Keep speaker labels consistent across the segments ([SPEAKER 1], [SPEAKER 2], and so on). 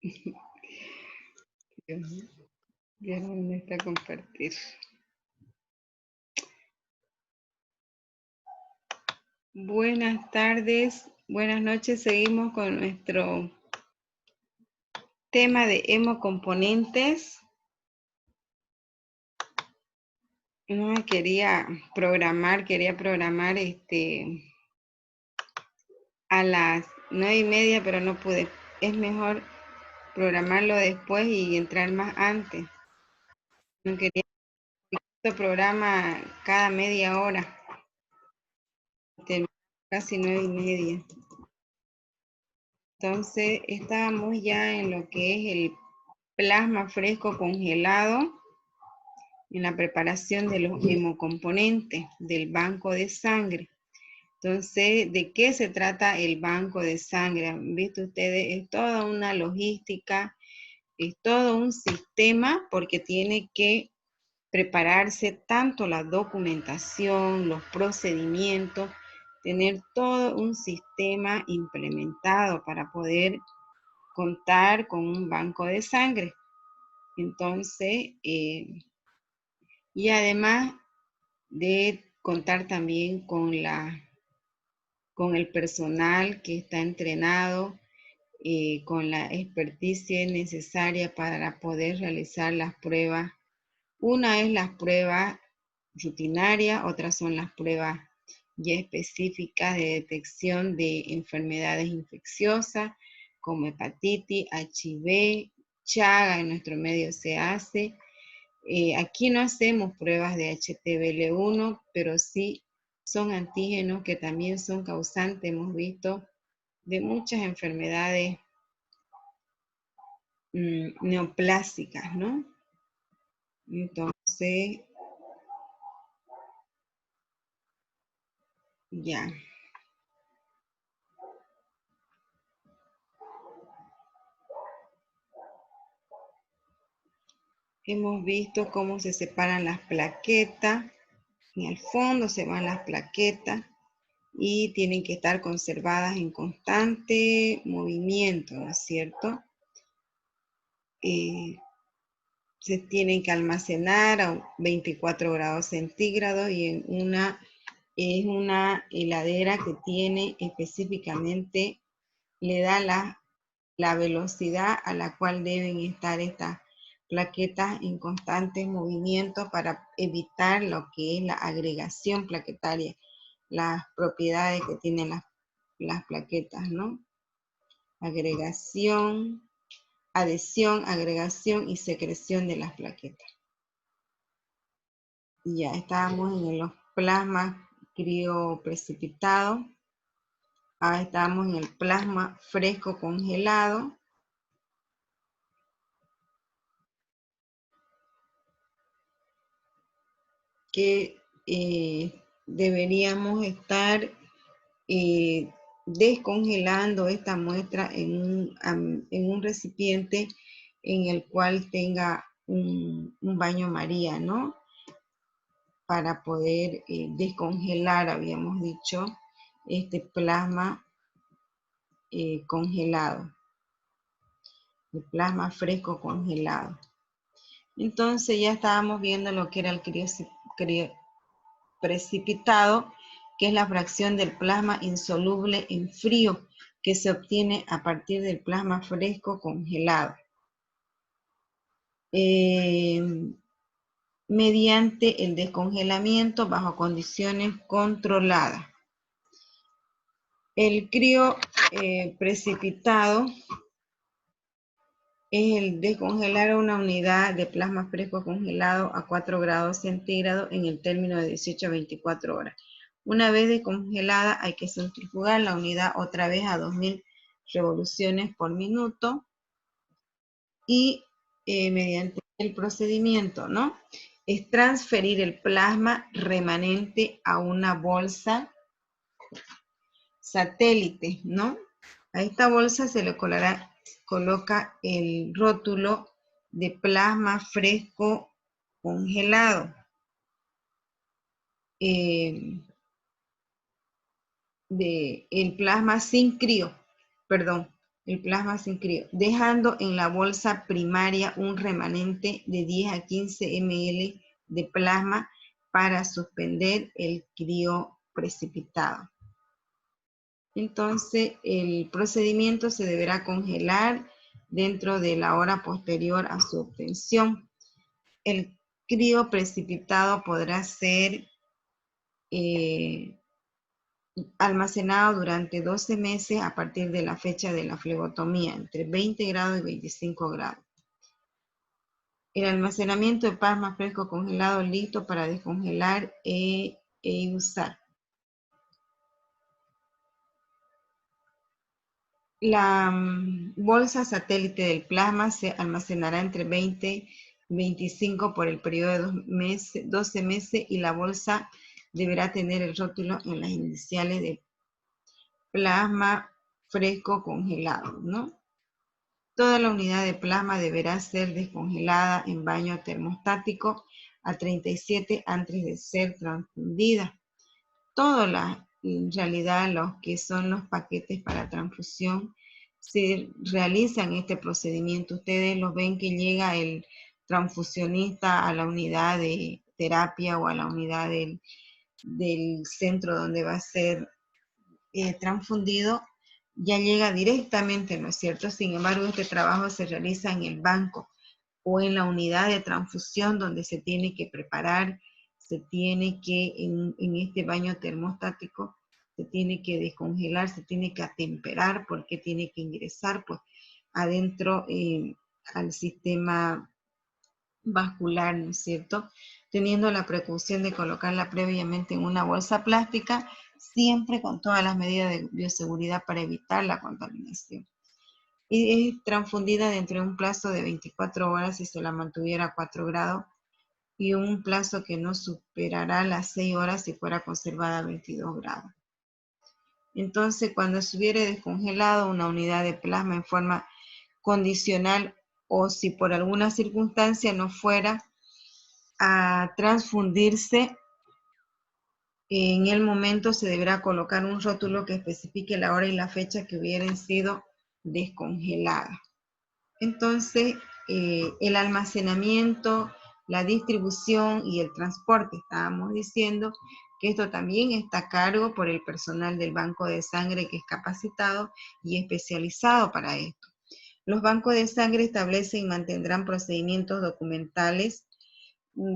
[SPEAKER 1] Dios mío, ya dónde está compartir. Buenas tardes, buenas noches. Seguimos con nuestro tema de hemocomponentes. No quería programar a las 9:30, pero no pude. Es mejor programarlo después y entrar más antes. No quería este programa cada media hora. Casi 9:30. Entonces estábamos ya en lo que es el plasma fresco congelado, en la preparación de los hemocomponentes del banco de sangre. Entonces, ¿de qué se trata el banco de sangre? ¿Han visto ustedes? Es toda una logística, es todo un sistema, porque tiene que prepararse tanto la documentación, los procedimientos, tener todo un sistema implementado para poder contar con un banco de sangre. Entonces, y además de contar también con el personal que está entrenado, con la experticia necesaria para poder realizar las pruebas. Una es las pruebas rutinarias, otras son las pruebas ya específicas de detección de enfermedades infecciosas como hepatitis, HIV, Chaga, en nuestro medio se hace. Aquí no hacemos pruebas de HTVL1, pero sí son antígenos que también son causantes, hemos visto, de muchas enfermedades neoplásicas, ¿no? Entonces, ya. Hemos visto cómo se separan las plaquetas. En el fondo se van las plaquetas y tienen que estar conservadas en constante movimiento, ¿no es cierto? Se tienen que almacenar a 24 grados centígrados y es una heladera que tiene específicamente, le da la velocidad a la cual deben estar estas plaquetas en constante movimiento para evitar lo que es la agregación plaquetaria, las propiedades que tienen las plaquetas, ¿no? Agregación, adhesión, agregación y secreción de las plaquetas. Ya estábamos en los plasmas crioprecipitados. Ahora estamos en el plasma fresco congelado. Que deberíamos estar descongelando esta muestra en un recipiente en el cual tenga un baño María, ¿no? Para poder descongelar, habíamos dicho, este plasma congelado, el plasma fresco congelado. Entonces ya estábamos viendo lo que era el precipitado, que es la fracción del plasma insoluble en frío que se obtiene a partir del plasma fresco congelado. Mediante el descongelamiento bajo condiciones controladas. El precipitado es el descongelar una unidad de plasma fresco congelado a 4 grados centígrados en el término de 18 a 24 horas. Una vez descongelada hay que centrifugar la unidad otra vez a 2000 revoluciones por minuto y mediante el procedimiento, ¿no? Es transferir el plasma remanente a una bolsa satélite, ¿no? A esta bolsa se le coloca el rótulo de plasma fresco congelado. El plasma sin crío, perdón, el plasma sin crío, dejando en la bolsa primaria un remanente de 10 a 15 ml de plasma para suspender el crío precipitado. Entonces, el procedimiento se deberá congelar dentro de la hora posterior a su obtención. El crío precipitado podrá ser almacenado durante 12 meses a partir de la fecha de la flebotomía, entre 20 grados y 25 grados. El almacenamiento de plasma fresco congelado listo para descongelar e usar. La bolsa satélite del plasma se almacenará entre 20 y 25 por el periodo de 12 meses y la bolsa deberá tener el rótulo en las iniciales de plasma fresco congelado, ¿no? Toda la unidad de plasma deberá ser descongelada en baño termostático a 37 antes de ser transfundida. En realidad, los que son los paquetes para transfusión se realizan este procedimiento. Ustedes lo ven que llega el transfusionista a la unidad de terapia o a la unidad del centro donde va a ser transfundido, ya llega directamente, ¿no es cierto? Sin embargo, este trabajo se realiza en el banco o en la unidad de transfusión donde se tiene que preparar, se tiene que, en este baño termostático, se tiene que descongelar, se tiene que atemperar porque tiene que ingresar pues adentro al sistema vascular, ¿no es cierto? Teniendo la precaución de colocarla previamente en una bolsa plástica, siempre con todas las medidas de bioseguridad para evitar la contaminación. Y es transfundida dentro de un plazo de 24 horas si se la mantuviera a 4 grados y un plazo que no superará las 6 horas si fuera conservada a 22 grados. Entonces, cuando se hubiera descongelado una unidad de plasma en forma condicional o si por alguna circunstancia no fuera a transfundirse, en el momento se deberá colocar un rótulo que especifique la hora y la fecha que hubieran sido descongeladas. Entonces, el almacenamiento, la distribución y el transporte, estábamos diciendo que esto también está a cargo por el personal del banco de sangre que es capacitado y especializado para esto. Los bancos de sangre establecen y mantendrán procedimientos documentales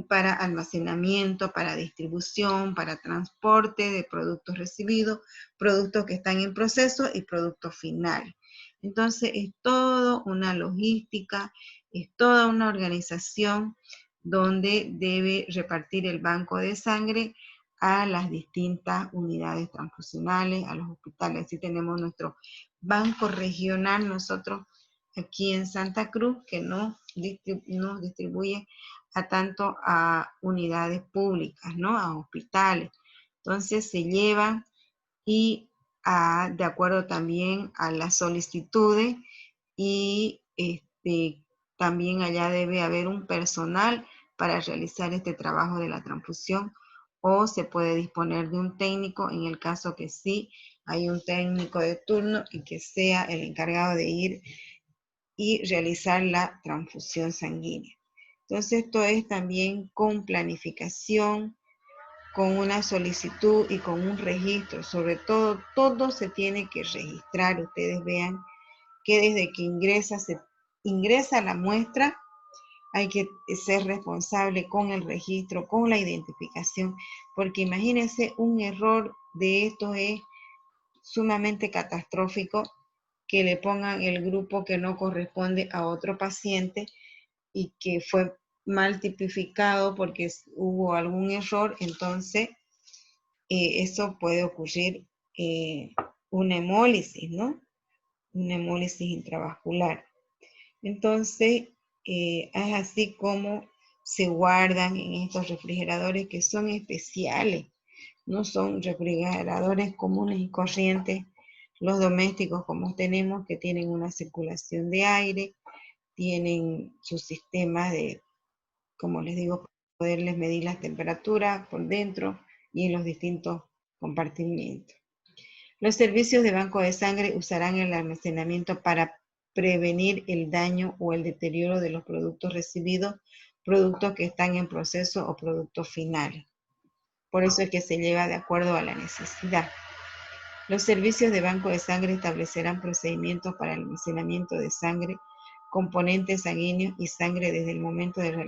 [SPEAKER 1] para almacenamiento, para distribución, para transporte de productos recibidos, productos que están en proceso y productos finales. Entonces es toda una logística, es toda una organización donde debe repartir el banco de sangre a las distintas unidades transfusionales, a los hospitales. Así tenemos nuestro banco regional, nosotros aquí en Santa Cruz, que nos distribuye tanto a unidades públicas, ¿no? A hospitales. Entonces se llevan y de acuerdo también a las solicitudes y también allá debe haber un personal para realizar este trabajo de la transfusión o se puede disponer de un técnico en el caso que sí hay un técnico de turno y que sea el encargado de ir y realizar la transfusión sanguínea. Entonces, esto es también con planificación, con una solicitud y con un registro. Sobre todo, todo se tiene que registrar. Ustedes vean que desde que ingresa la muestra, hay que ser responsable con el registro, con la identificación, porque imagínense, un error de esto es sumamente catastrófico, que le pongan el grupo que no corresponde a otro paciente y que fue mal tipificado porque hubo algún error, entonces eso puede ocurrir una hemólisis, ¿no? Una hemólisis intravascular. Entonces, es así como se guardan en estos refrigeradores que son especiales, no son refrigeradores comunes y corrientes, los domésticos como tenemos, que tienen una circulación de aire, tienen sus sistemas de, como les digo, poderles medir las temperaturas por dentro y en los distintos compartimientos. Los servicios de banco de sangre usarán el almacenamiento para prevenir el daño o el deterioro de los productos recibidos, productos que están en proceso o productos finales. Por eso es que se lleva de acuerdo a la necesidad. Los servicios de banco de sangre establecerán procedimientos para el almacenamiento de sangre, componentes sanguíneos y sangre desde el momento de la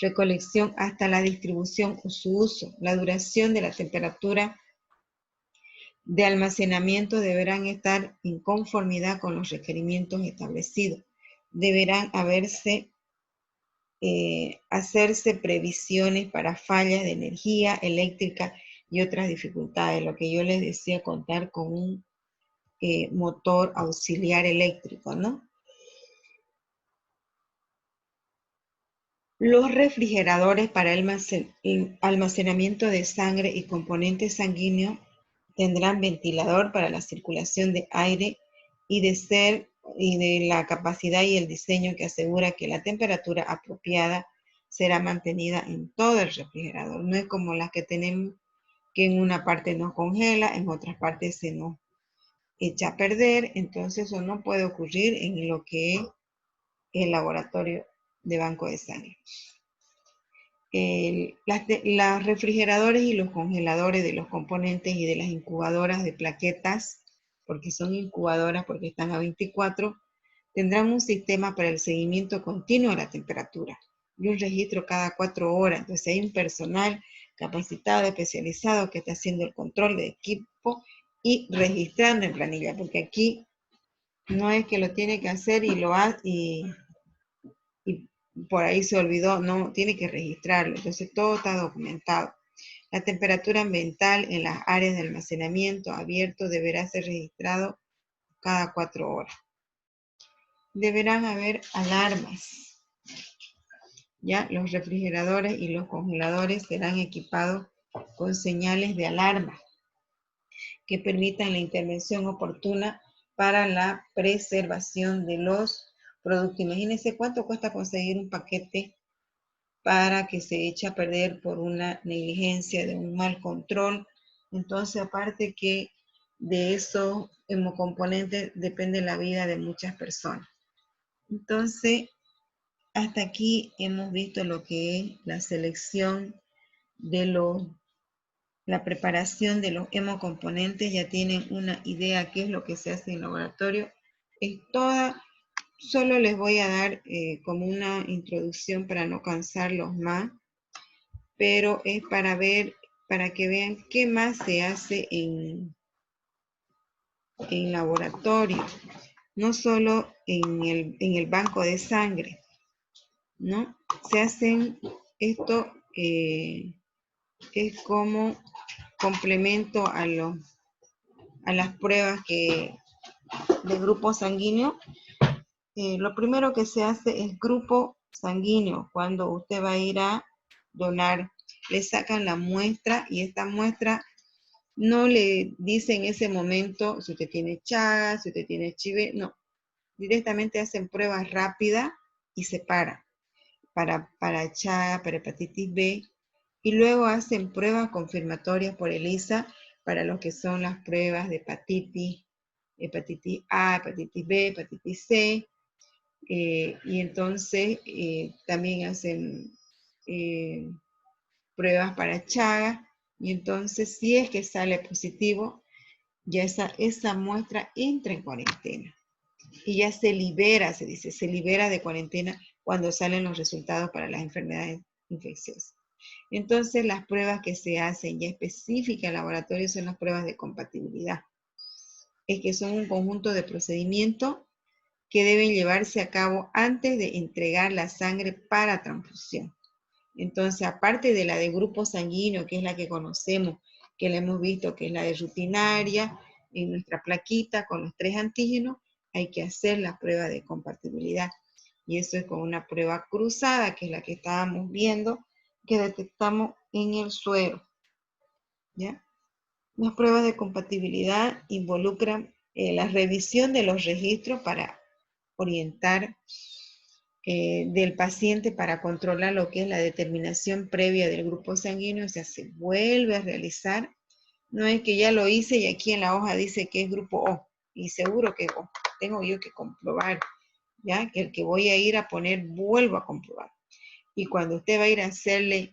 [SPEAKER 1] recolección hasta la distribución o su uso. La duración de la temperatura de almacenamiento deberán estar en conformidad con los requerimientos establecidos. Deberán hacerse previsiones para fallas de energía eléctrica y otras dificultades. Lo que yo les decía, contar con un motor auxiliar eléctrico, ¿no? Los refrigeradores para el almacenamiento de sangre y componentes sanguíneos tendrán ventilador para la circulación de aire y de la capacidad y el diseño que asegura que la temperatura apropiada será mantenida en todo el refrigerador. No es como las que tenemos que en una parte nos congela, en otras partes se nos echa a perder. Entonces eso no puede ocurrir en lo que es el laboratorio de banco de sangre. Los refrigeradores y los congeladores de los componentes y de las incubadoras de plaquetas, porque son incubadoras porque están a 24, tendrán un sistema para el seguimiento continuo de la temperatura y un registro cada 4 horas. Entonces hay un personal capacitado, especializado que está haciendo el control de equipo y registrando en planilla, porque aquí no es que lo tiene que hacer y lo hace y por ahí se olvidó, no, tiene que registrarlo. Entonces todo está documentado. La temperatura ambiental en las áreas de almacenamiento abierto deberá ser registrado cada 4 horas. Deberán haber alarmas. Ya los refrigeradores y los congeladores serán equipados con señales de alarma que permitan la intervención oportuna para la preservación de los productos. Imagínense cuánto cuesta conseguir un paquete para que se eche a perder por una negligencia, de un mal control. Entonces, aparte que de esos hemocomponentes depende la vida de muchas personas. Entonces, hasta aquí hemos visto lo que es la selección de la preparación de los hemocomponentes. Ya tienen una idea qué es lo que se hace en el laboratorio. Es toda, solo les voy a dar como una introducción para no cansarlos más, pero es para ver, para que vean qué más se hace en laboratorio, no solo en el banco de sangre, ¿no? Se hacen esto, es como complemento a las pruebas de grupo sanguíneo. Lo primero que se hace es grupo sanguíneo. Cuando usted va a ir a donar, le sacan la muestra y esta muestra no le dice en ese momento si usted tiene Chagas, si usted tiene HIV, no. Directamente hacen pruebas rápidas y separan para Chagas, para hepatitis B, y luego hacen pruebas confirmatorias por ELISA para lo que son las pruebas de hepatitis A, hepatitis B, hepatitis C, y entonces también hacen pruebas para Chagas, y entonces si es que sale positivo, ya esa muestra entra en cuarentena y ya se libera, se dice, se libera de cuarentena cuando salen los resultados para las enfermedades infecciosas. Entonces las pruebas que se hacen ya específicas en laboratorio son las pruebas de compatibilidad. Es que son un conjunto de procedimientos que deben llevarse a cabo antes de entregar la sangre para transfusión. Entonces, aparte de la de grupo sanguíneo, que es la que conocemos, que la hemos visto, que es la de rutinaria, en nuestra plaquita con los 3 antígenos, hay que hacer la prueba de compatibilidad. Y eso es con una prueba cruzada, que es la que estábamos viendo, que detectamos en el suero. ¿Ya? Las pruebas de compatibilidad involucran la revisión de los registros para orientar del paciente para controlar lo que es la determinación previa del grupo sanguíneo. O sea, se vuelve a realizar No es que ya lo hice y aquí en la hoja dice que es grupo O. Y seguro que O. Tengo yo que comprobar, ¿ya? Que el que voy a ir a poner, vuelvo a comprobar. Y cuando usted va a ir a hacerle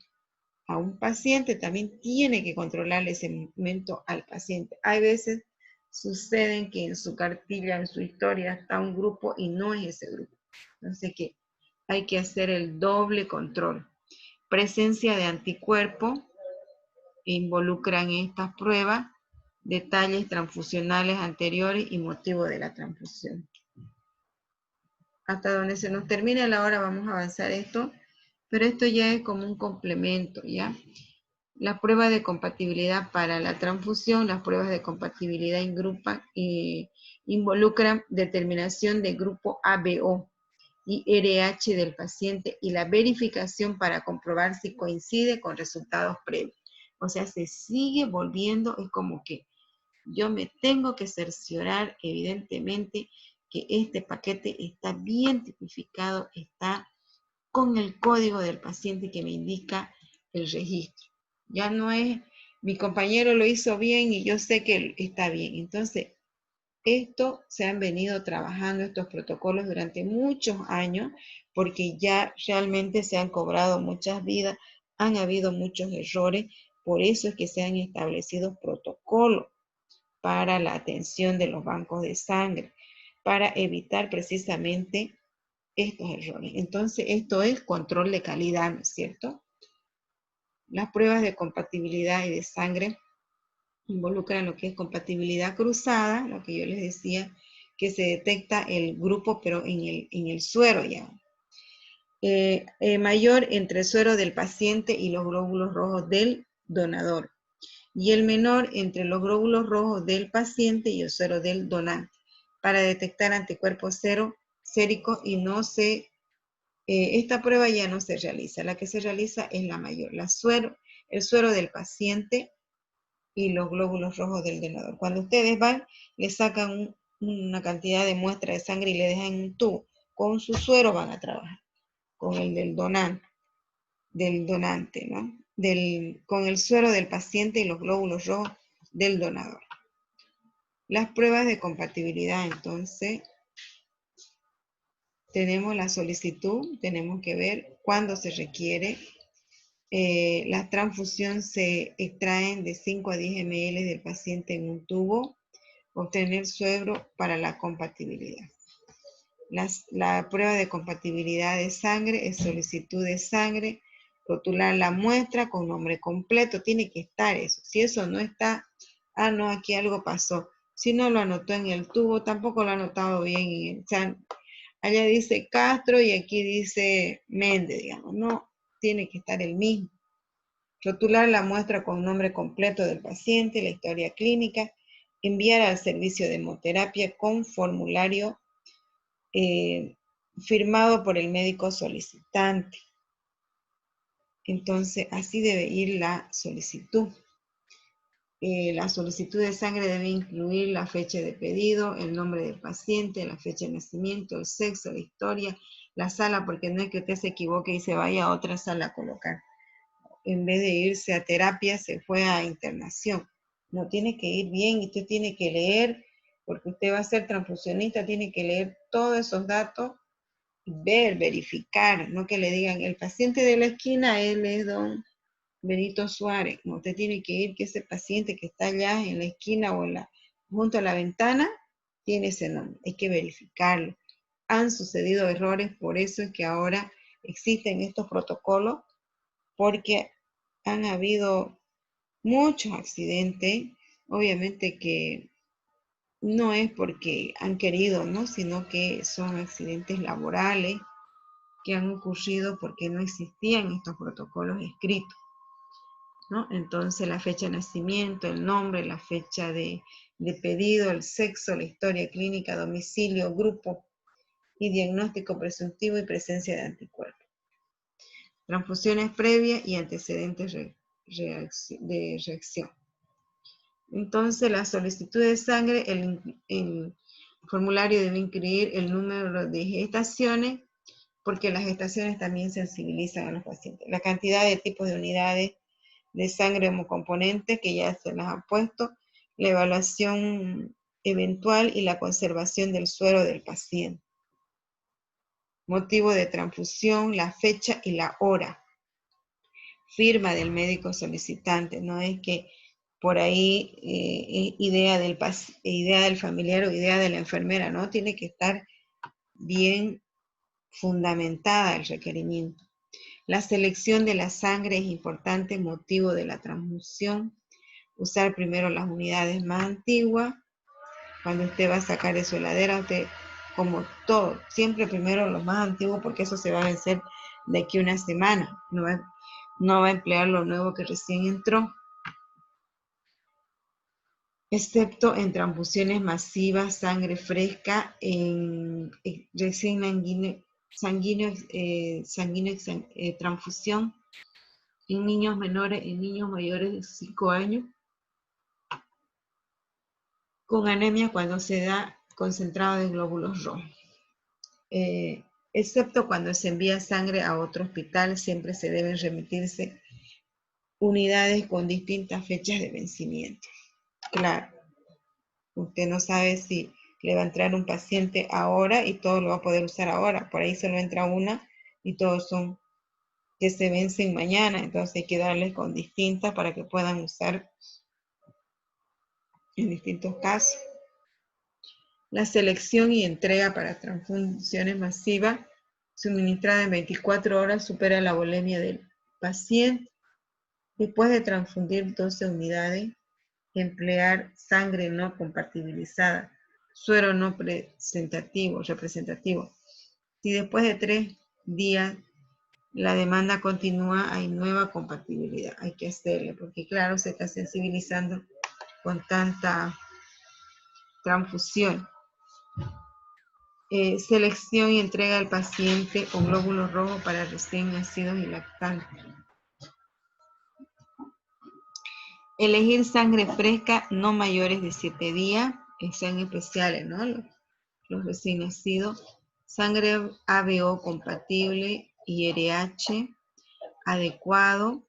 [SPEAKER 1] a un paciente, también tiene que controlarle ese momento al paciente. Hay veces suceden que en su cartilla, en su historia, está un grupo y no es ese grupo. Entonces que hay que hacer el doble control. Presencia de anticuerpos involucran estas pruebas, detalles transfusionales anteriores y motivo de la transfusión. Hasta donde se nos termine la hora vamos a avanzar esto, pero esto ya es como un complemento, ¿ya? Las pruebas de compatibilidad para la transfusión, las pruebas de compatibilidad involucran determinación de grupo ABO y RH del paciente y la verificación para comprobar si coincide con resultados previos. O sea, se sigue volviendo, es como que yo me tengo que cerciorar, evidentemente, que este paquete está bien tipificado, está con el código del paciente que me indica el registro. Ya no es, mi compañero lo hizo bien y yo sé que está bien. Entonces, esto se han venido trabajando, estos protocolos durante muchos años, porque ya realmente se han cobrado muchas vidas, han habido muchos errores, por eso es que se han establecido protocolos para la atención de los bancos de sangre, para evitar precisamente estos errores. Entonces, esto es control de calidad, ¿no es cierto? Las pruebas de compatibilidad y de sangre involucran lo que es compatibilidad cruzada, lo que yo les decía, que se detecta el grupo, pero en el suero ya. Mayor entre el suero del paciente y los glóbulos rojos del donador. Y el menor entre los glóbulos rojos del paciente y el suero del donante, para detectar anticuerpos séricos y no se esta prueba ya no se realiza. La que se realiza es la mayor, el suero del paciente y los glóbulos rojos del donador. Cuando ustedes van, le sacan una cantidad de muestra de sangre y le dejan en un tubo. Con su suero van a trabajar, con el del donante, ¿no? Con el suero del paciente y los glóbulos rojos del donador. Las pruebas de compatibilidad, entonces, tenemos la solicitud, tenemos que ver cuándo se requiere. La transfusión se extraen de 5 a 10 ml del paciente en un tubo. Obtener suero para la compatibilidad. La prueba de compatibilidad de sangre es solicitud de sangre, rotular la muestra con nombre completo, tiene que estar eso. Si eso no está, no, aquí algo pasó. Si no lo anotó en el tubo, tampoco lo ha anotado bien. O sea, allá dice Castro y aquí dice Méndez, digamos. No, tiene que estar el mismo. Rotular la muestra con nombre completo del paciente, la historia clínica, enviar al servicio de hemoterapia con formulario firmado por el médico solicitante. Entonces, así debe ir la solicitud. La solicitud de sangre debe incluir la fecha de pedido, el nombre del paciente, la fecha de nacimiento, el sexo, la historia, la sala, porque no es que usted se equivoque y se vaya a otra sala a colocar. En vez de irse a terapia, se fue a internación. No, tiene que ir bien y usted tiene que leer, porque usted va a ser transfusionista, tiene que leer todos esos datos, ver, verificar, no que le digan, el paciente de la esquina, él es don Benito Suárez. No, usted tiene que ir, que ese paciente que está allá en la esquina o junto a la ventana, tiene ese nombre, hay que verificarlo. Han sucedido errores, por eso es que ahora existen estos protocolos, porque han habido muchos accidentes, obviamente que no es porque han querido, ¿no? Sino que son accidentes laborales que han ocurrido porque no existían estos protocolos escritos, ¿no? Entonces la fecha de nacimiento, el nombre, la fecha de pedido, el sexo, la historia clínica, domicilio, grupo y diagnóstico presuntivo y presencia de anticuerpos. Transfusiones previas y antecedentes de reacción. Entonces, la solicitud de sangre, el formulario debe incluir el número de gestaciones, porque las gestaciones también sensibilizan a los pacientes. La cantidad de tipos de unidades de sangre hemocomponente, que ya se las ha puesto, la evaluación eventual y la conservación del suero del paciente. Motivo de transfusión, la fecha y la hora. Firma del médico solicitante, no es que por ahí idea del familiar o idea de la enfermera, ¿no? Tiene que estar bien fundamentada el requerimiento. La selección de la sangre es importante, motivo de la transfusión. Usar primero las unidades más antiguas. Cuando usted va a sacar de su heladera, usted, como todo, siempre primero los más antiguos, porque eso se va a vencer de aquí a una semana. No va a emplear lo nuevo que recién entró. Excepto en transfusiones masivas, sangre fresca, en recién transfusión en niños menores, en niños mayores de 5 años, con anemia cuando se da concentrado de glóbulos rojos. Excepto cuando se envía sangre a otro hospital, siempre se deben remitirse unidades con distintas fechas de vencimiento. Claro, usted no sabe si le va a entrar un paciente ahora y todo lo va a poder usar ahora. Por ahí solo entra una y todos son que se vencen mañana. Entonces hay que darles con distintas para que puedan usar en distintos casos. La selección y entrega para transfusiones masivas suministrada en 24 horas supera la volemia del paciente. Después de transfundir 12 unidades, emplear sangre no compartibilizada, suero no representativo. Si después de 3 días la demanda continúa, hay nueva compatibilidad. Hay que hacerle, porque claro, se está sensibilizando con tanta transfusión. Selección y entrega al paciente con glóbulos rojos para recién nacidos y lactantes. Elegir sangre fresca no mayores de 7 días, sean especiales, ¿no? Los recién nacidos. Sangre ABO compatible y RH adecuado.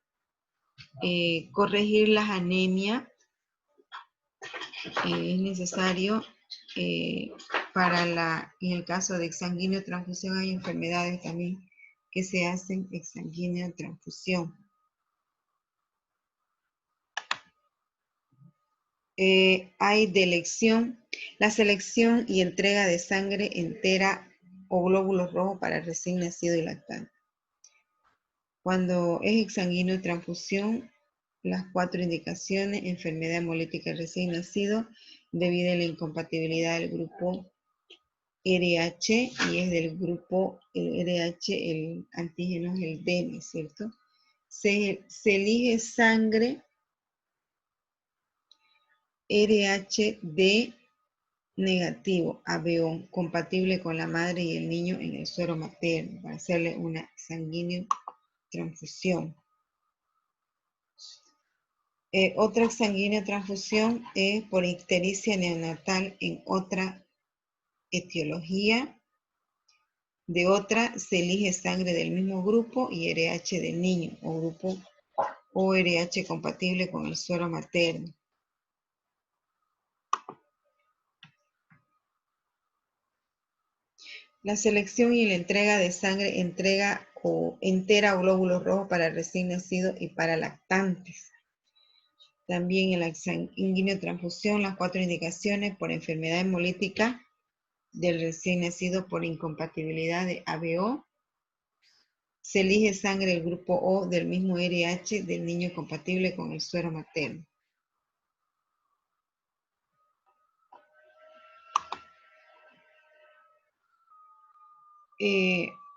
[SPEAKER 1] Corregir las anemias. Es necesario en el caso de exsanguíneo transfusión hay enfermedades también que se hacen exsanguíneo transfusión. Hay la selección y entrega de sangre entera o glóbulos rojos para recién nacido y lactante. Cuando es exsanguíneo transfusión, las 4 indicaciones: enfermedad hemolítica recién nacido, debido a la incompatibilidad del grupo RH, y es del grupo RH, el antígeno es el DM, ¿cierto? Se elige sangre RH-D negativo, ABO, compatible con la madre y el niño en el suero materno, para hacerle una sanguínea transfusión. Otra sanguínea transfusión es por ictericia neonatal en otra etiología. De otra, se elige sangre del mismo grupo y RH del niño, o grupo ORH compatible con el suero materno. La selección y la entrega de sangre entera o glóbulos rojos para recién nacido y para lactantes. También en la sanguínea transfusión, las 4 indicaciones por enfermedad hemolítica del recién nacido por incompatibilidad de ABO. Se elige sangre del grupo O del mismo RH del niño compatible con el suero materno.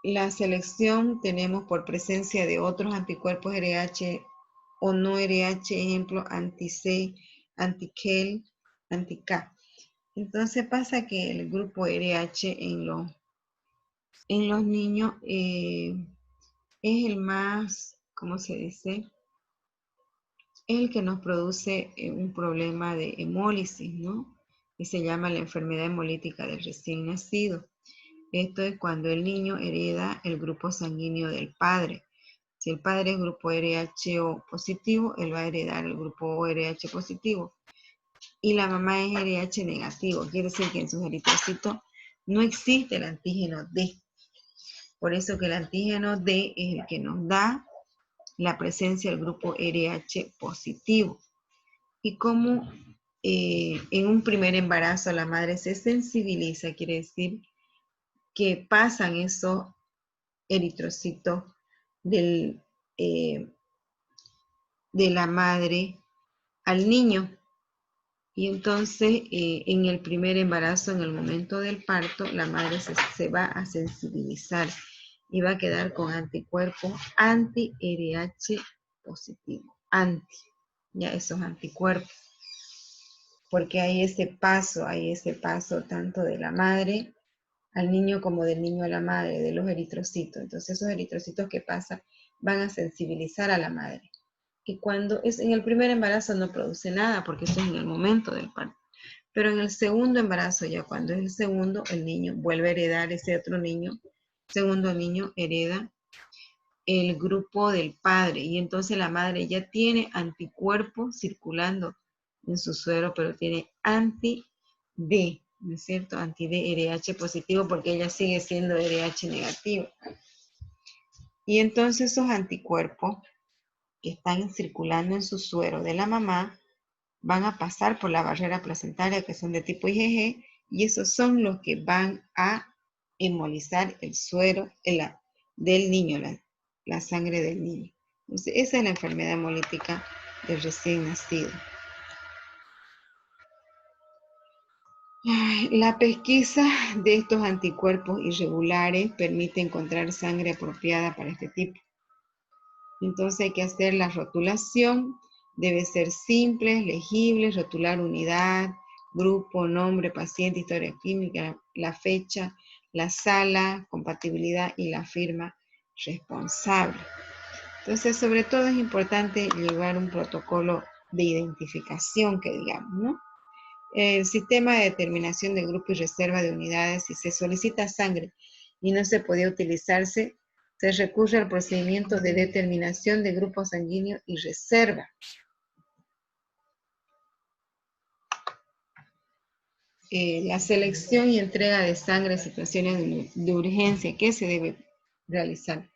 [SPEAKER 1] La selección tenemos por presencia de otros anticuerpos RH o no RH, ejemplo, anti-C, anti-KEL, anti-K. Entonces pasa que el grupo RH en los niños es el más, ¿cómo se dice? Es el que nos produce un problema de hemólisis, ¿no? Que se llama la enfermedad hemolítica del recién nacido. Esto es cuando el niño hereda el grupo sanguíneo del padre. Si el padre es grupo RH positivo, él va a heredar el grupo RH positivo. Y la mamá es RH negativo. Quiere decir que en sus eritrocitos no existe el antígeno D. Por eso que el antígeno D es el que nos da la presencia del grupo RH positivo. Y como en un primer embarazo la madre se sensibiliza, quiere decir que pasan esos eritrocitos de la madre al niño. Y entonces en el primer embarazo, en el momento del parto, la madre se va a sensibilizar y va a quedar con anticuerpos anti-RH positivo. Ya esos anticuerpos. Porque hay ese paso tanto de la madre al niño como del niño a la madre, de los eritrocitos. Entonces esos eritrocitos que pasan van a sensibilizar a la madre. Y cuando es en el primer embarazo no produce nada, porque eso es en el momento del parto. Pero en el segundo embarazo, ya cuando es el segundo, el niño vuelve a heredar ese otro niño. Segundo niño hereda el grupo del padre. Y entonces la madre ya tiene anticuerpos circulando en su suero, pero tiene anti-D, ¿no es cierto? Anti-D, RH positivo, porque ella sigue siendo RH negativo. Y entonces esos anticuerpos que están circulando en su suero de la mamá van a pasar por la barrera placentaria, que son de tipo IgG, y esos son los que van a hemolizar el suero del niño, la sangre del niño. Entonces, esa es la enfermedad hemolítica del recién nacido. La pesquisa de estos anticuerpos irregulares permite encontrar sangre apropiada para este tipo. Entonces hay que hacer la rotulación, debe ser simple, legible, rotular unidad, grupo, nombre, paciente, historia clínica, la fecha, la sala, compatibilidad y la firma responsable. Entonces, sobre todo es importante llevar un protocolo de identificación, que digamos, ¿no? El sistema de determinación de grupo y reserva de unidades, si se solicita sangre y no se podía utilizarse, se recurre al procedimiento de determinación de grupo sanguíneo y reserva. La selección y entrega de sangre en situaciones de urgencia, ¿qué se debe realizar?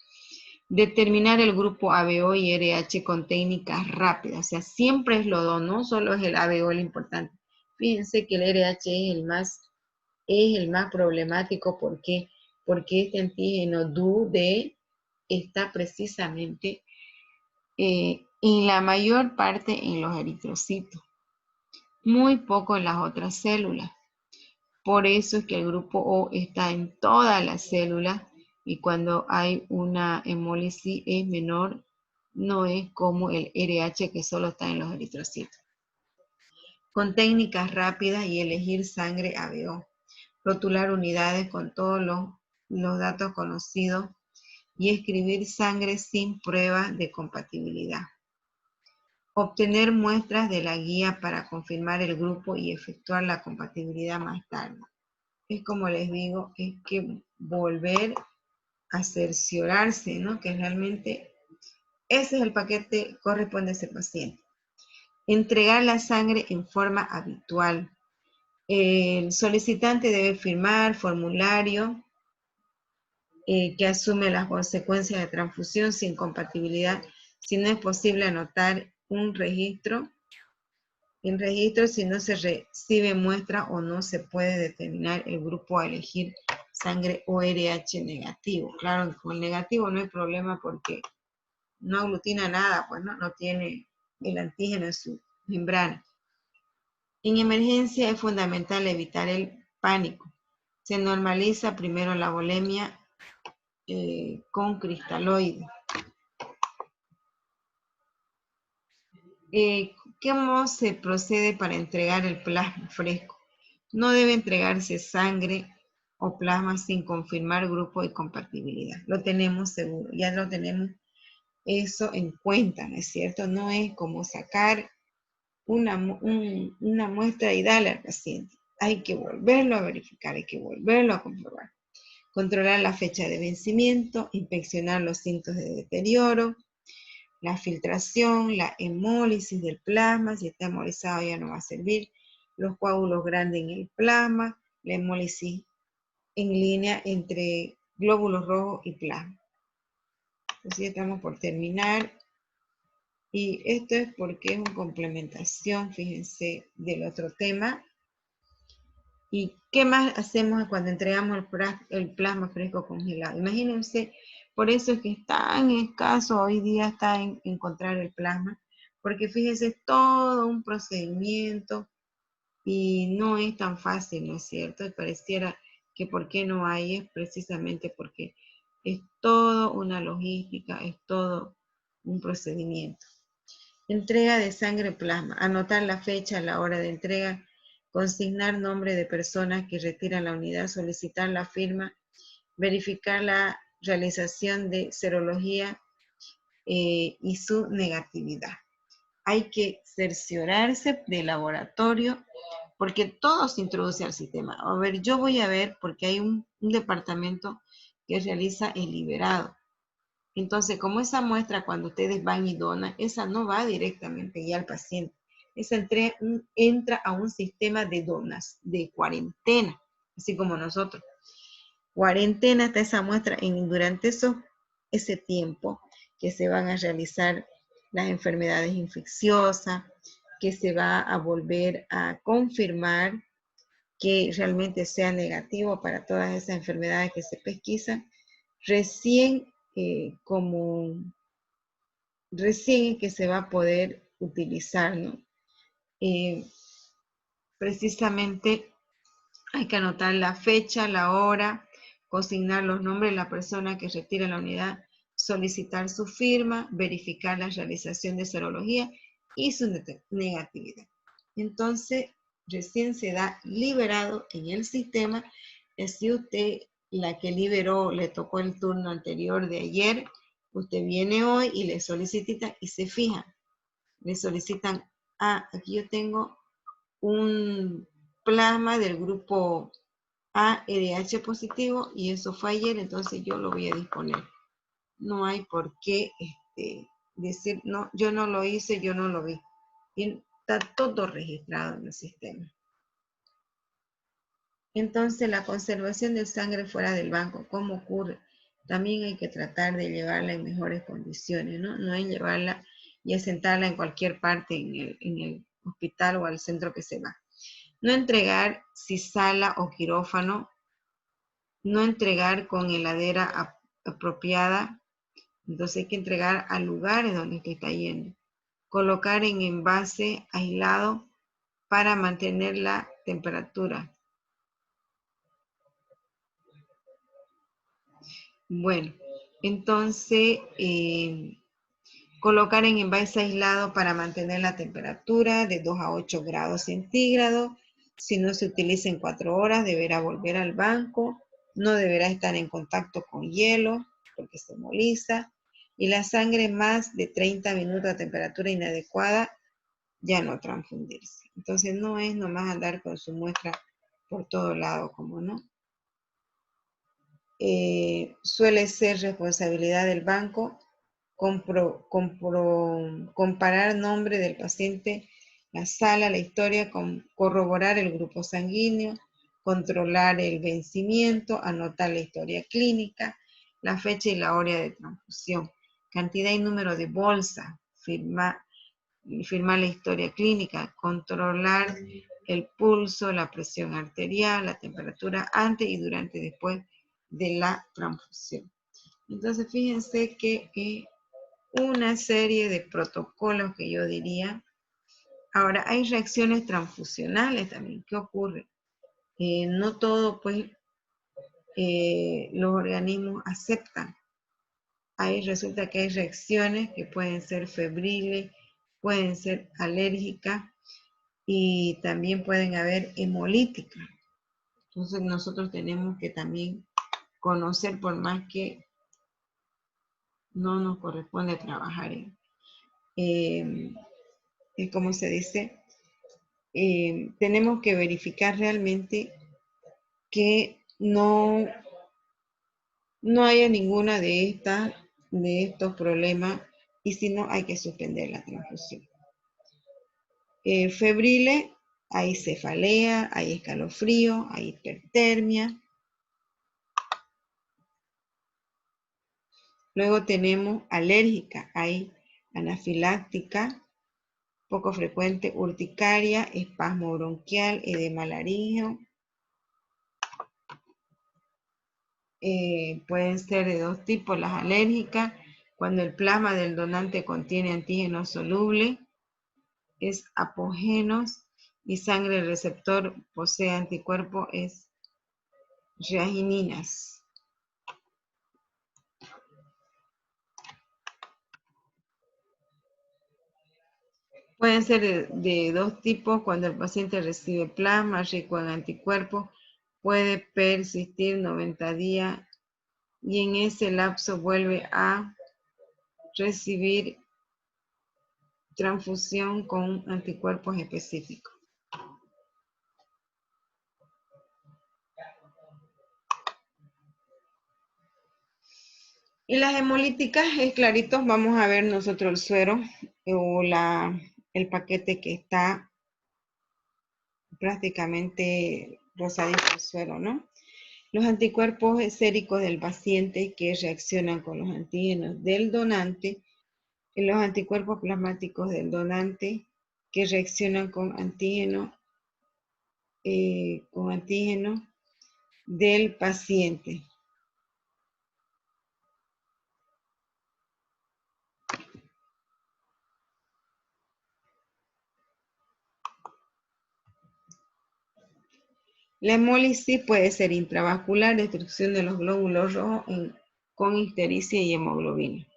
[SPEAKER 1] Determinar el grupo ABO y RH con técnicas rápidas, o sea, siempre es los dos, no solo es el ABO el importante. Fíjense que el RH es el más problemático. ¿Por qué? Porque este antígeno DUD está precisamente en la mayor parte en los eritrocitos, muy poco en las otras células. Por eso es que el grupo O está en todas las células y cuando hay una hemólisis es menor, no es como el RH que solo está en los eritrocitos. Con técnicas rápidas y elegir sangre ABO. Rotular unidades con todos los datos conocidos y escribir sangre sin pruebas de compatibilidad. Obtener muestras de la guía para confirmar el grupo y efectuar la compatibilidad más tarde. Es como les digo, es que volver a cerciorarse, ¿no? Que realmente ese es el paquete corresponde a ese paciente. Entregar la sangre en forma habitual. El solicitante debe firmar formulario que asume las consecuencias de transfusión sin compatibilidad. Si no es posible anotar un registro, en registro si no se recibe muestra o no se puede determinar el grupo a elegir sangre ORH negativo. Claro, con el negativo no hay problema porque no aglutina nada, pues no tiene el antígeno en su membrana. En emergencia es fundamental evitar el pánico. Se normaliza primero la volemia con cristaloide. ¿Cómo se procede para entregar el plasma fresco? No debe entregarse sangre o plasma sin confirmar grupo de compatibilidad. Lo tenemos seguro, ya lo tenemos eso en cuenta, ¿no es cierto? No es como sacar una muestra y darle al paciente. Hay que volverlo a verificar, hay que volverlo a comprobar. controlar la fecha de vencimiento, inspeccionar los síntomas de deterioro, la filtración, la hemólisis del plasma, si está hemolizado ya no va a servir, los coágulos grandes en el plasma, la hemólisis en línea entre glóbulos rojos y plasma. Entonces ya estamos por terminar. Y esto es porque es una complementación, fíjense, del otro tema. ¿Y qué más hacemos cuando entregamos el plasma fresco congelado? Imagínense, por eso es que es tan escaso hoy día está en encontrar el plasma, porque fíjense, es todo un procedimiento y no es tan fácil, ¿no es cierto? Y pareciera que por qué no hay, es precisamente porque es todo una logística, es todo un procedimiento. Entrega de sangre plasma. Anotar la fecha, la hora de entrega, consignar nombre de personas que retiran la unidad, solicitar la firma, verificar la realización de serología y su negatividad. Hay que cerciorarse del laboratorio porque todo se introduce al sistema. A ver, yo voy a ver porque hay un departamento que realiza el liberado. Entonces, como esa muestra cuando ustedes van y donan, esa no va directamente ya al paciente. Esa entra a un sistema de donas, de cuarentena, así como nosotros. Cuarentena está esa muestra durante ese tiempo que se van a realizar las enfermedades infecciosas, que se va a volver a confirmar que realmente sea negativo para todas esas enfermedades que se pesquisan. Recién recién que se va a poder utilizar, ¿no? Precisamente hay que anotar la fecha, la hora, consignar los nombres de la persona que retira la unidad, solicitar su firma, verificar la realización de serología y su negatividad. Entonces, recién se da liberado en el sistema. Si usted, la que liberó, le tocó el turno anterior de ayer, usted viene hoy y le solicita y se fija. Le solicitan, aquí yo tengo un plasma del grupo ARH positivo y eso fue ayer, entonces yo lo voy a disponer. No hay por qué decir, no, yo no lo hice, yo no lo vi. Y está todo registrado en el sistema. Entonces, la conservación de sangre fuera del banco, ¿cómo ocurre? También hay que tratar de llevarla en mejores condiciones, ¿no? No hay llevarla y sentarla en cualquier parte en el hospital o al centro que se va. No entregar sala o quirófano, no entregar con heladera apropiada, entonces hay que entregar a lugares donde está yendo. Colocar en envase aislado para mantener la temperatura. Bueno, entonces colocar en envase aislado para mantener la temperatura de 2 a 8 grados centígrados. Si no se utiliza en 4 horas, deberá volver al banco. No deberá estar en contacto con hielo porque se hemoliza. Y la sangre más de 30 minutos a temperatura inadecuada, ya no transfundirse. Entonces no es nomás andar con su muestra por todo lado, como no. Suele ser responsabilidad del banco comparar nombre del paciente, la sala, la historia, corroborar el grupo sanguíneo, controlar el vencimiento, anotar la historia clínica, la fecha y la hora de transfusión, cantidad y número de bolsa, firmar la historia clínica, controlar el pulso, la presión arterial, la temperatura antes y durante y después de la transfusión. Entonces, fíjense que una serie de protocolos que yo diría. Ahora, hay reacciones transfusionales también. ¿Qué ocurre? No todo, pues, los organismos aceptan. Ahí resulta que hay reacciones que pueden ser febriles, pueden ser alérgicas y también pueden haber hemolíticas. Entonces, nosotros tenemos que también conocer, por más que no nos corresponde trabajar en ¿cómo se dice? Tenemos que verificar realmente que no no haya ninguna de estos problemas, y si no, hay que suspender la transfusión. Febrile, hay cefalea, hay escalofrío, hay hipertermia. Luego tenemos alérgica, hay anafiláctica, poco frecuente, urticaria, espasmo bronquial, edema laríngeo. Pueden ser de dos tipos las alérgicas. Cuando el plasma del donante contiene antígenos solubles, es apógenos, y sangre receptor posee anticuerpos, es reagininas. Pueden ser de dos tipos. Cuando el paciente recibe plasma rico en anticuerpos, puede persistir 90 días y en ese lapso vuelve a recibir transfusión con anticuerpos específicos. Y las hemolíticas es clarito, vamos a ver nosotros el suero o el paquete que está prácticamente rosadito el suero, ¿no? Los anticuerpos séricos del paciente que reaccionan con los antígenos del donante, y los anticuerpos plasmáticos del donante que reaccionan con antígenos del paciente. La hemólisis puede ser intravascular, destrucción de los glóbulos rojos con ictericia y hemoglobina.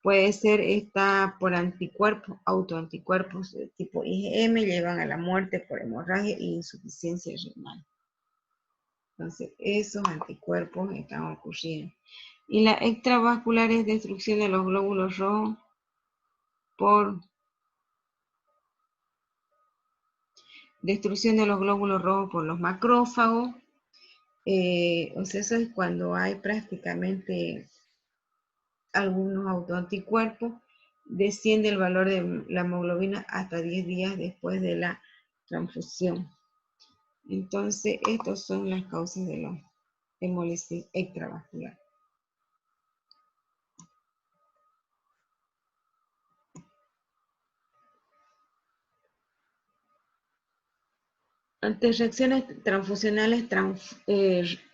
[SPEAKER 1] Puede ser esta por anticuerpos, autoanticuerpos de tipo IgM, llevan a la muerte por hemorragia e insuficiencia renal. Entonces, esos anticuerpos están ocurriendo. Y la extravascular es destrucción de los glóbulos rojos por destrucción de los glóbulos rojos por los macrófagos. O sea, eso es cuando hay prácticamente algunos autoanticuerpos, desciende el valor de la hemoglobina hasta 10 días después de la transfusión. Entonces, estas son las causas de la hemólisis extravascular. Ante reacciones transfusionales,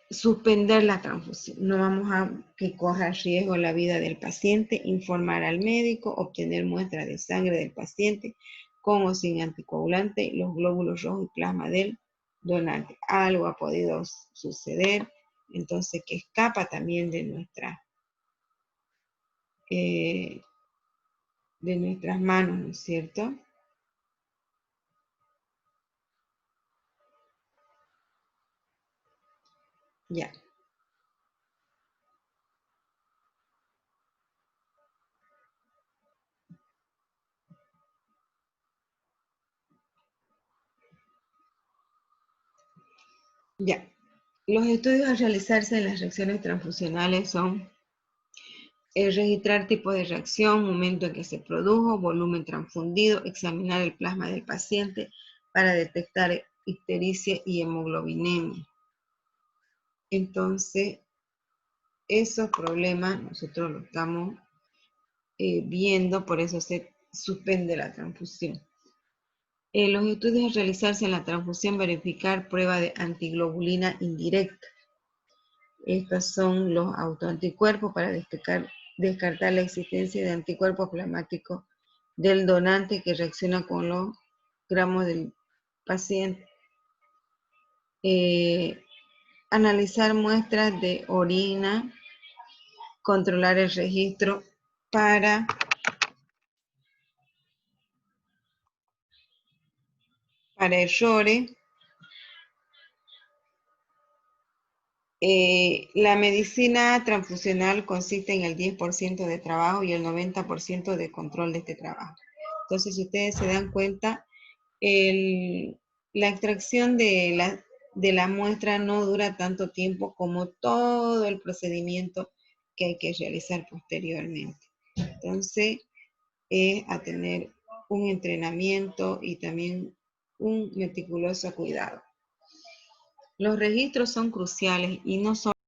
[SPEAKER 1] suspender la transfusión. No vamos a que corra riesgo la vida del paciente, informar al médico, obtener muestras de sangre del paciente con o sin anticoagulante, los glóbulos rojos y plasma del donante. Algo ha podido suceder, entonces que escapa también de nuestras manos, ¿no es cierto? Ya. Ya. Los estudios a realizarse en las reacciones transfusionales son registrar tipo de reacción, momento en que se produjo, volumen transfundido, examinar el plasma del paciente para detectar ictericia y hemoglobinemia. Entonces, esos problemas nosotros lo estamos viendo, por eso se suspende la transfusión. Los estudios a realizarse en la transfusión, verificar prueba de antiglobulina indirecta. Estos son los autoanticuerpos para descartar la existencia de anticuerpos plasmáticos del donante que reacciona con los gramos del paciente. Analizar muestras de orina, controlar el registro para errores. La medicina transfusional consiste en el 10% de trabajo y el 90% de control de este trabajo. Entonces, si ustedes se dan cuenta, la extracción de de la muestra no dura tanto tiempo como todo el procedimiento que hay que realizar posteriormente. Entonces, es a tener un entrenamiento y también un meticuloso cuidado. Los registros son cruciales y no solo